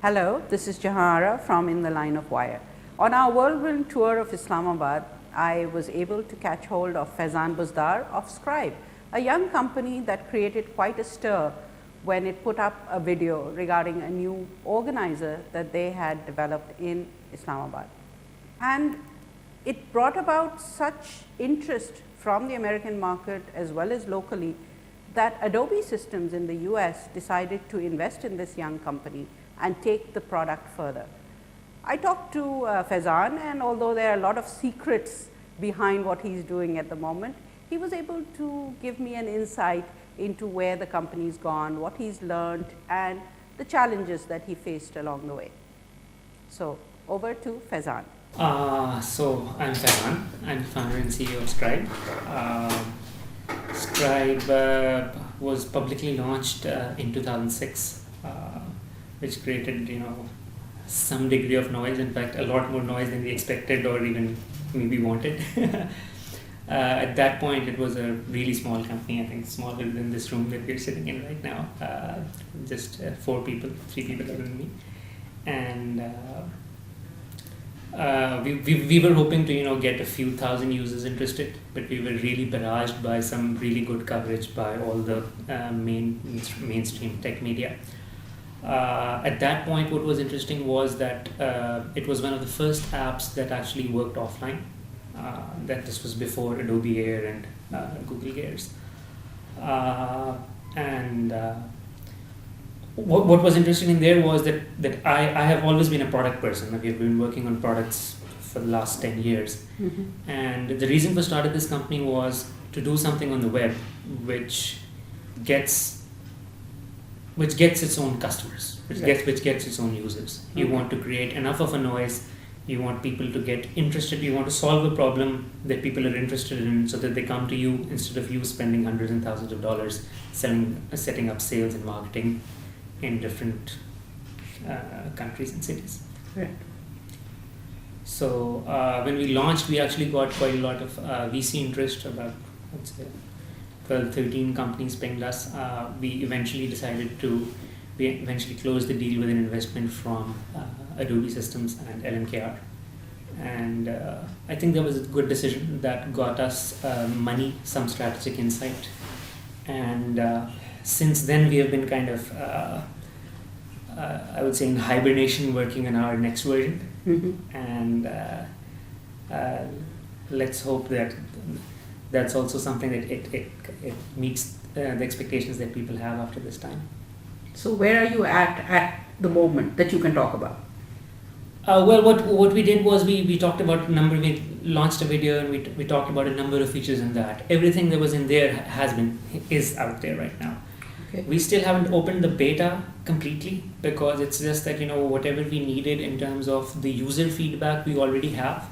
Hello, this is Jahara from In the Line of Wire. On our whirlwind tour of Islamabad, I was able to catch hold of Faizan Buzdar of Scrybe, a young company that created quite a stir when it put up a video regarding a new organizer that they had developed in Islamabad. And it brought about such interest from the American market as well as locally that Adobe Systems in the US decided to invest in this young company and take the product further. I talked to Faizan, and although there are a lot of secrets behind what he's doing at the moment, he was able to give me an insight into where the company's gone, what he's learned, and the challenges that he faced along the way. So over to Faizan. So I'm Faizan. I'm founder and CEO of Scrybe. Scrybe was publicly launched in 2006. Which created, some degree of noise. In fact, a lot more noise than we expected or even maybe wanted. At that point, it was a really small company. I think smaller than this room that we're sitting in right now. Just 4 people, 3 people other than me, and we were hoping to get a few thousand users interested, but we were really barraged by some really good coverage by all the mainstream tech media. At that point, what was interesting was that it was one of the first apps that actually worked offline. That this was before Adobe Air and Google Gears. What was interesting in there was that I have always been a product person. We've been working on products for the last 10 years. Mm-hmm. And the reason for starting this company was to do something on the web which gets its own customers, which gets its own users. You want to create enough of a noise, you want people to get interested, you want to solve a problem that people are interested in so that they come to you instead of you spending hundreds and thousands of dollars setting up sales and marketing in different countries and cities. Right. So when we launched, we actually got quite a lot of VC interest. About, let's say, 12, 13 companies pinged us. We eventually closed the deal with an investment from Adobe Systems and LMKR. And I think that was a good decision that got us money, some strategic insight. And since then, we have been kind of, I would say, in hibernation, working on our next version. Mm-hmm. And let's hope that that's also something that it meets the expectations that people have after this time. So where are you at the moment that you can talk about? Well, what we did was we talked about we launched a video and we talked about a number of features in that. Everything that was in there is out there right now. Okay. We still haven't opened the beta completely because it's just that, whatever we needed in terms of the user feedback we already have.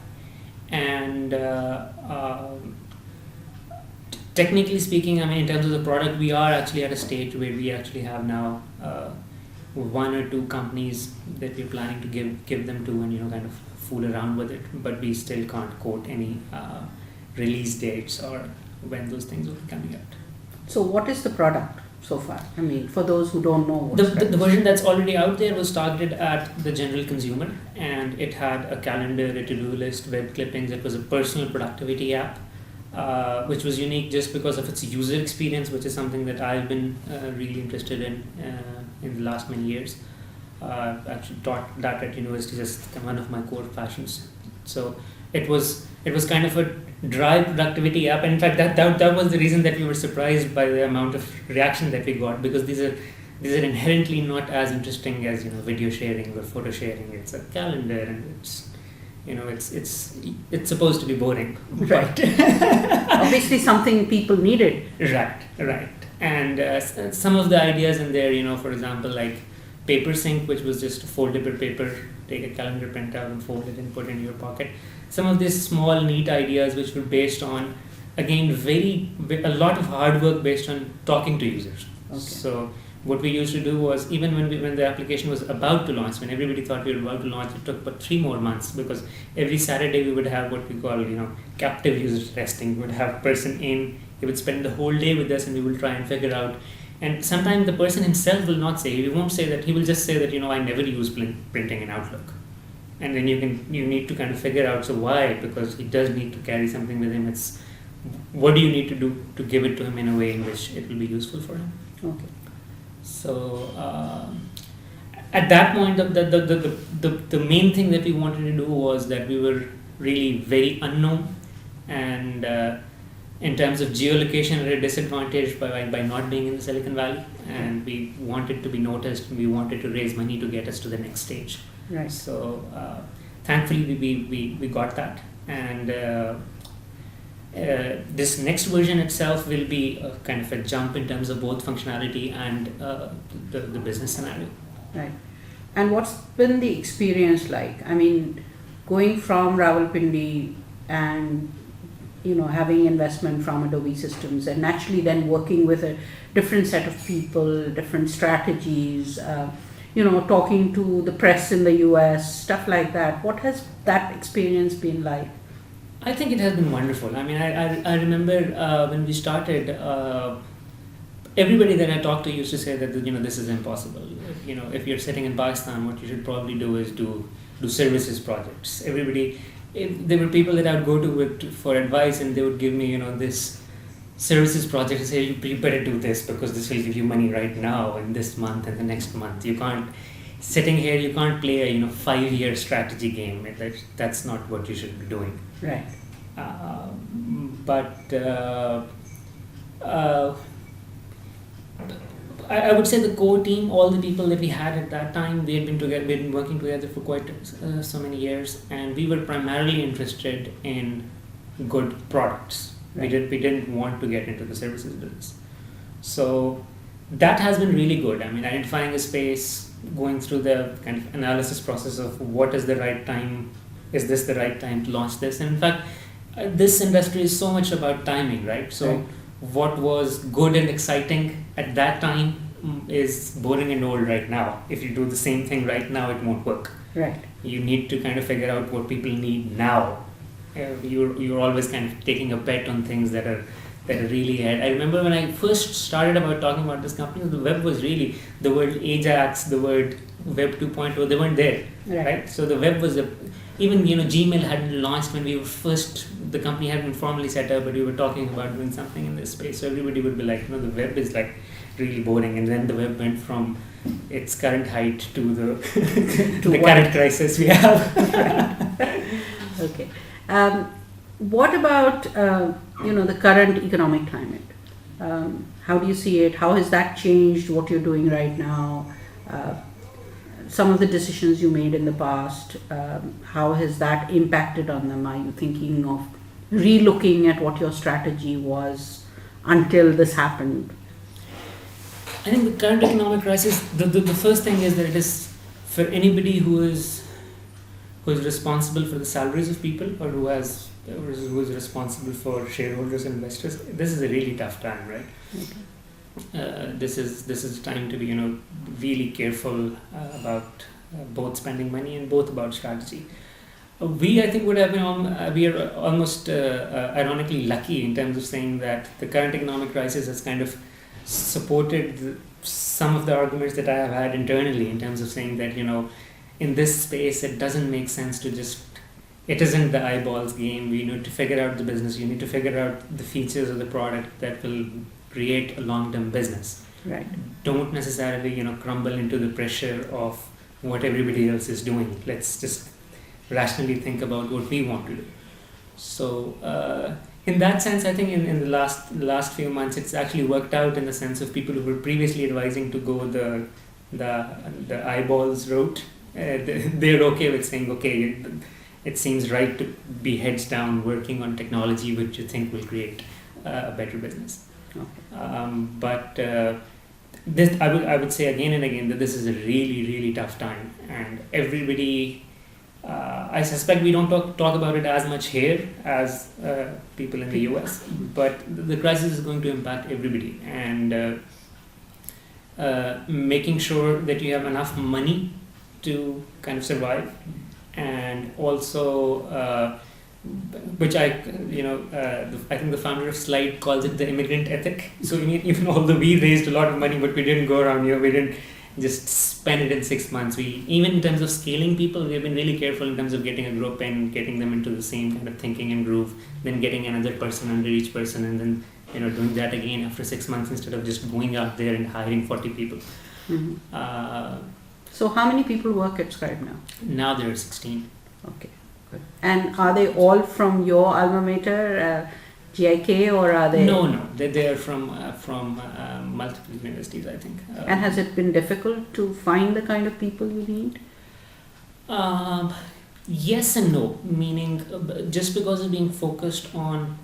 And technically speaking, in terms of the product, we are actually at a stage where we actually have now 1 or 2 companies that we're planning to give them to and kind of fool around with it, but we still can't quote any release dates or when those things will be coming out. So what is the product so far? For those who don't know. The version that's already out there was targeted at the general consumer, and it had a calendar, a to-do list, web clippings. It was a personal productivity app. Which was unique just because of its user experience, which is something that I've been really interested in the last many years. I've actually taught that at university, just one of my core passions. So it was kind of a dry productivity app. In fact, that was the reason that we were surprised by the amount of reaction that we got, because these are inherently not as interesting as video sharing or photo sharing. It's a calendar and it's supposed to be boring, right? Obviously, something people needed. Right. And some of the ideas in there, for example, like paper sync, which was just foldable paper, take a calendar printout and fold it and put it in your pocket. Some of these small, neat ideas, which were based on, again, a lot of hard work based on talking to users. Okay. So what we used to do was, even when the application was about to launch, when everybody thought we were about to launch, it took but 3 more months, because every Saturday we would have what we call, captive user testing. We would have a person in, he would spend the whole day with us, and we would try and figure out And sometimes the person himself will not say, he won't say that, he will just say that, I never use printing in Outlook. And then you need to kind of figure out, so why? Because he does need to carry something with him. It's, what do you need to do to give it to him in a way in which it will be useful for him? Okay. So at that point, the main thing that we wanted to do was that we were really very unknown, and in terms of geolocation, at a disadvantage by not being in the Silicon Valley, and we wanted to be noticed. We wanted to raise money to get us to the next stage. Right. So thankfully we got that, and this next version itself will be a kind of a jump in terms of both functionality and the business scenario. Right. And what's been the experience like? I mean, going from Rawalpindi and having investment from Adobe Systems, and actually then working with a different set of people, different strategies, talking to the press in the US, stuff like that. What has that experience been like? I think it has been wonderful. I mean, I remember when we started, everybody that I talked to used to say that this is impossible. If you're sitting in Pakistan, what you should probably do is do services projects. There were people that I would go to for advice, and they would give me this services project and say, you better do this because this will give you money right now and this month and the next month. You can't sitting here. You can't play a 5-year strategy game. That's not what you should be doing. Right. But I would say the core team, all the people that we had at that time, we had been working together for quite so many years, and we were primarily interested in good products. Right. We didn't want to get into the services business. So that has been really good. I mean, identifying a space, going through the kind of analysis process of what is the right time, is this the right time to launch this? And in fact, this industry is so much about timing, right? So right. What was good and exciting at that time is boring and old right now. If you do the same thing right now, it won't work. Right. You need to kind of figure out what people need now. You're always kind of taking a bet on things that are really ahead. I remember when I first started talking about this company, the web was really, the word Ajax, the word Web 2.0, they weren't there, right? So the web was even Gmail hadn't launched when we were first, the company hadn't formally set up, but we were talking about doing something in this space. So everybody would be like, the web is like really boring, and then the web went from its current height to the current crisis we have. Okay. What about the current economic climate? How do you see it? How has that changed what you're doing right now? Some of the decisions you made in the past, how has that impacted on them? Are you thinking of re-looking at what your strategy was until this happened? I think the current economic crisis, the first thing is that it is for anybody who is responsible for the salaries of people, or who is responsible for shareholders and investors. This is a really tough time, right? Okay. This is a time to be really careful about both spending money and both about strategy. I think would have been we are almost ironically lucky in terms of saying that the current economic crisis has kind of supported some of the arguments that I have had internally in terms of saying that in this space it doesn't make sense to it isn't the eyeballs game. We need to figure out the business. You need to figure out the features of the product that will create a long-term business. Right. Don't necessarily crumble into the pressure of what everybody else is doing. Let's just rationally think about what we want to do. So in that sense, I think in the last few months, it's actually worked out in the sense of people who were previously advising to go the eyeballs route. They're okay with saying, okay, it seems right to be heads down working on technology which you think will create a better business. Okay. But this, I would say again and again that this is a really, really tough time, and everybody. I suspect we don't talk about it as much here as people in the US, but the crisis is going to impact everybody, and making sure that you have enough money to kind of survive, and also which I think the founder of Slide calls it the immigrant ethic. So even although we raised a lot of money, but we didn't go around here, we didn't just spend it in 6 months. We, even in terms of scaling people, we've been really careful in terms of getting a group and getting them into the same kind of thinking and groove, then getting another person under each person, and then doing that again after 6 months instead of just going out there and hiring 40 people. So how many people work at Scrybe now? Now there are 16. Okay, good. And are they all from your alma mater, GIK, or are they? No, they are from multiple universities, I think. And has it been difficult to find the kind of people you need? Yes and no. Meaning, just because of being focused on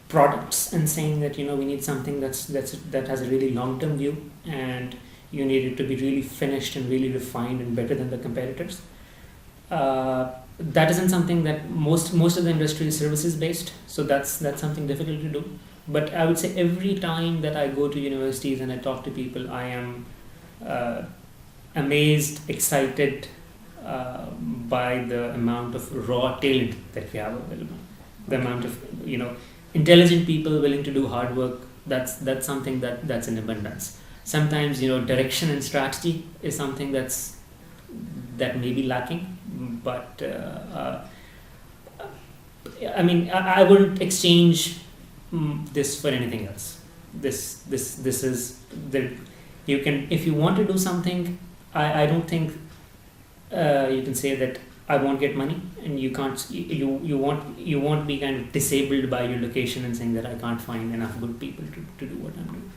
products and saying that we need something that has a really long-term view, and you need it to be really finished and really refined and better than the competitors. That isn't something that most of the industry is services based, so that's something difficult to do. But I would say every time that I go to universities and I talk to people, I am amazed, excited by the amount of raw talent that we have available. The amount of intelligent people willing to do hard work. That's something that's in abundance. Sometimes direction and strategy is something that may be lacking, but I wouldn't exchange this for anything else. This is the, you can, if you want to do something, I don't think you can say that I won't get money, and you can't, you won't be kind of disabled by your location and saying that I can't find enough good people to do what I'm doing.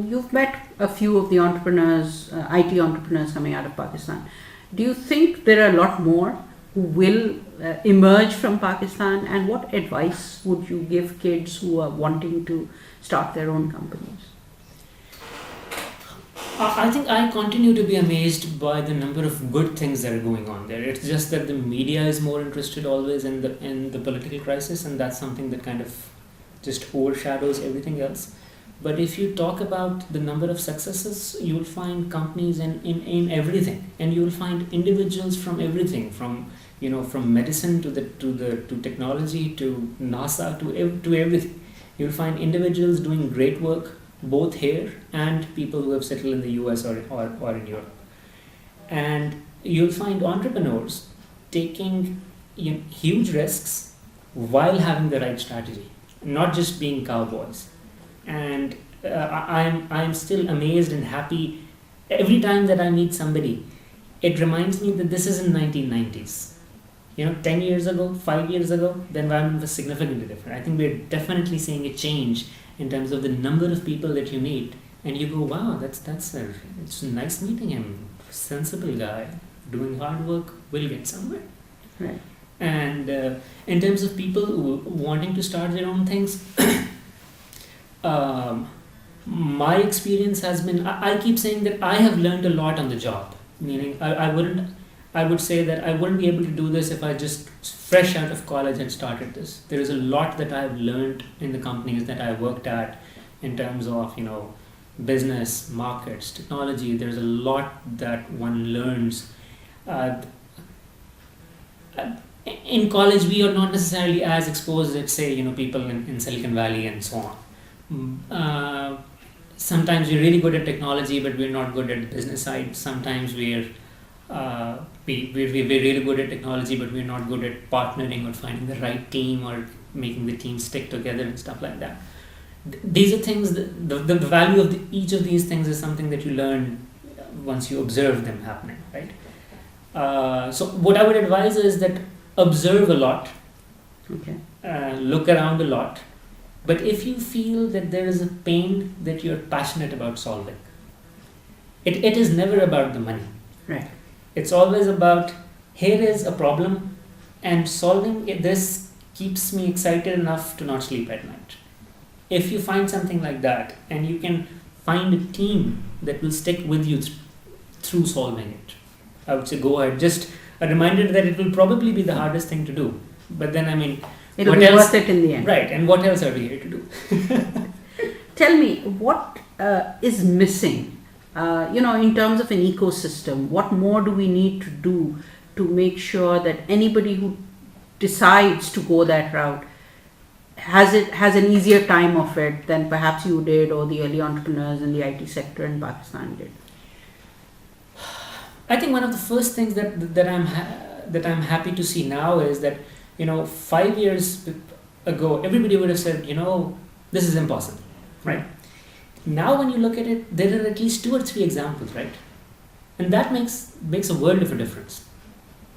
You've met a few of the entrepreneurs, IT entrepreneurs coming out of Pakistan. Do you think there are a lot more who will emerge from Pakistan, and what advice would you give kids who are wanting to start their own companies? I think I continue to be amazed by the number of good things that are going on there. It's just that the media is more interested always in the political crisis, and that's something that kind of just overshadows everything else. But if you talk about the number of successes, you will find companies in everything, and you will find individuals from everything, from medicine to technology to NASA to everything. You will find individuals doing great work both here and people who have settled in the US or in Europe. And you'll find entrepreneurs taking huge risks while having the right strategy, not just being cowboys. And I'm still amazed and happy every time that I meet somebody. It reminds me that this is in 1990s. 10 years ago, 5 years ago, the environment was significantly different. I think we're definitely seeing a change in terms of the number of people that you meet, and you go, wow, it's nice meeting him. Sensible guy, doing hard work, will get somewhere. Right. And in terms of people wanting to start their own things, my experience has been, I keep saying that I have learned a lot on the job. Meaning, I would say that I wouldn't be able to do this if I just fresh out of college had started this. There is a lot that I have learned in the companies that I worked at in terms of, business, markets, technology. There's a lot that one learns. In college, we are not necessarily as exposed as, say, people in Silicon Valley and so on. Sometimes we're really good at technology, but we're not good at the business side. Sometimes we're really good at technology, but we're not good at partnering or finding the right team or making the team stick together and stuff like that. These are things, the value of each of these things is something that you learn once you observe them happening, right? So what I would advise is that observe a lot, okay. Look around a lot, but if you feel that there is a pain that you're passionate about solving, it is never about the money. Right. It's always about, here is a problem, and solving this keeps me excited enough to not sleep at night. If you find something like that, and you can find a team that will stick with you through solving it, I would say go ahead. Just a reminder that it will probably be the hardest thing to do. But then, it'll be worth it in the end. Right, and what else are we here to do? Tell me, what is missing? In terms of an ecosystem, what more do we need to do to make sure that anybody who decides to go that route has an easier time of it than perhaps you did or the early entrepreneurs in the IT sector in Pakistan did? I think one of the first things that I'm happy to see now is that 5 years ago everybody would have said this is impossible, right? Now when you look at it, there are at least 2 or 3 examples, right? And that makes a world of a difference,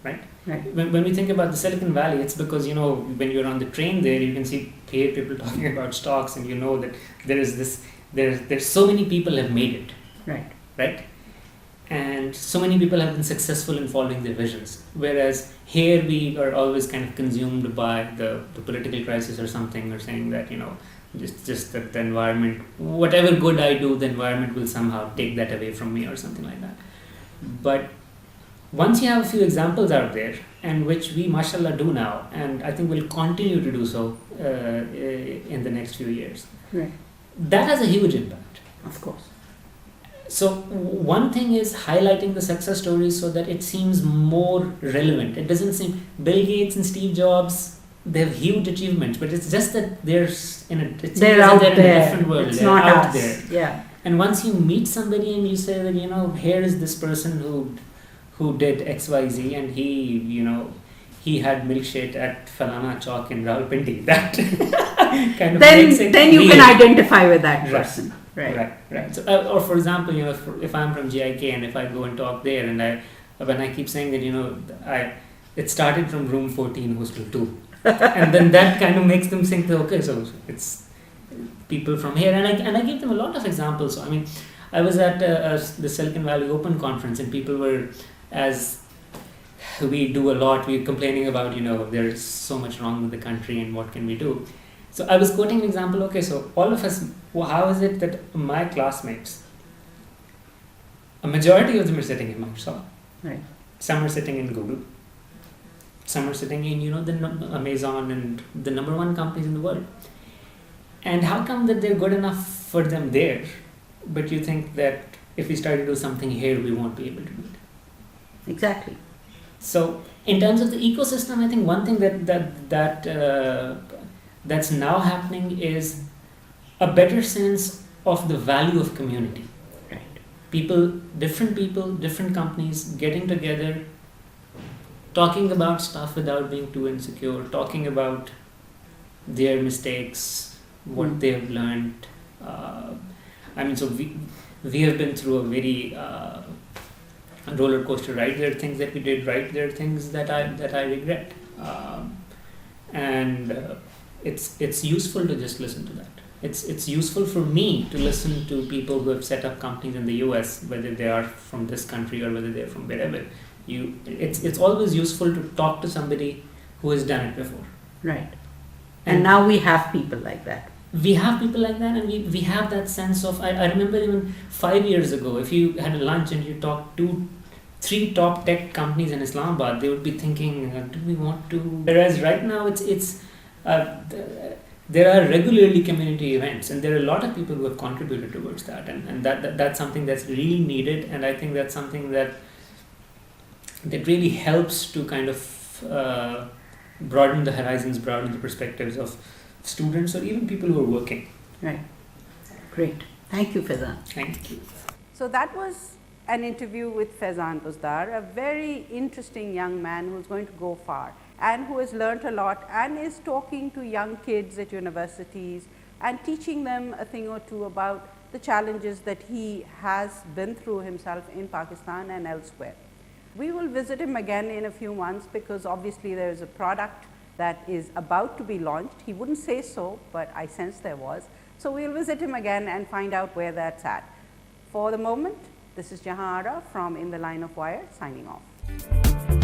right? Right. When we think about the Silicon Valley, it's because when you're on the train there, you can see people talking about stocks, and that there's so many people have made it, right? And so many people have been successful in following their visions. Whereas here we are always kind of consumed by the political crisis or something, or saying that just that the environment, whatever good I do, the environment will somehow take that away from me or something like that. But once you have a few examples out there, and which we mashallah do now, and I think will continue to do so in the next few years, Right. that has a huge impact. Of course. So one thing is highlighting the success stories so that it seems more relevant. It doesn't seem Bill Gates and Steve Jobs, they have huge achievements, but it's just that they're out there. In a different world. It's they're not out us. there. Yeah. And once you meet somebody and you say that here is this person who did XYZ, and he had milkshake at Falana Chowk in Rawalpindi. That kind of makes it then you real. can identify with that person. Right. So, or for example, if I'm from GIK and if I go and talk there, and when I keep saying that it started from room 14, hostel 2, and then that kind of makes them think that okay, so it's people from here, and I give them a lot of examples. So, I mean, I was at the Silicon Valley Open conference, and people were, as we do a lot, we're complaining about there's so much wrong with the country and what can we do. So I was quoting an example. Okay, so all of us, how is it that my classmates, a majority of them are sitting in Microsoft, Right. some are sitting in Google, some are sitting in the Amazon and the number 1 companies in the world. And how come that they're good enough for them there, but you think that if we start to do something here, we won't be able to do it? Exactly. So in terms of the ecosystem, I think one thing that's now happening is a better sense of the value of community. Right. Different companies getting together, talking about stuff without being too insecure, talking about their mistakes, what they have learned. So we have been through a very roller coaster ride. There are things that we did right. There are things that I regret, and it's useful to just listen to that. It's useful for me to listen to people who have set up companies in the US, whether they are from this country or whether they're from wherever. It's always useful to talk to somebody who has done it before. Right. And now we have people like that. We have people like that, and we have that sense of, I remember even 5 years ago, if you had a lunch and you talked to 3 top tech companies in Islamabad, they would be thinking, do we want to? Whereas right now there are regularly community events, and there are a lot of people who have contributed towards that, and that's something that's really needed, and I think that's something that really helps to kind of broaden the horizons, broaden the perspectives of students or even people who are working. Right. Great. Thank you, Faizan. Thank you. So that was an interview with Faizan Buzdar, a very interesting young man who's going to go far and who has learnt a lot and is talking to young kids at universities and teaching them a thing or two about the challenges that he has been through himself in Pakistan and elsewhere. We will visit him again in a few months because obviously there is a product that is about to be launched. He wouldn't say so, but I sense there was. So we'll visit him again and find out where that's at. For the moment, this is Jahan Ara from In the Line of Wire signing off.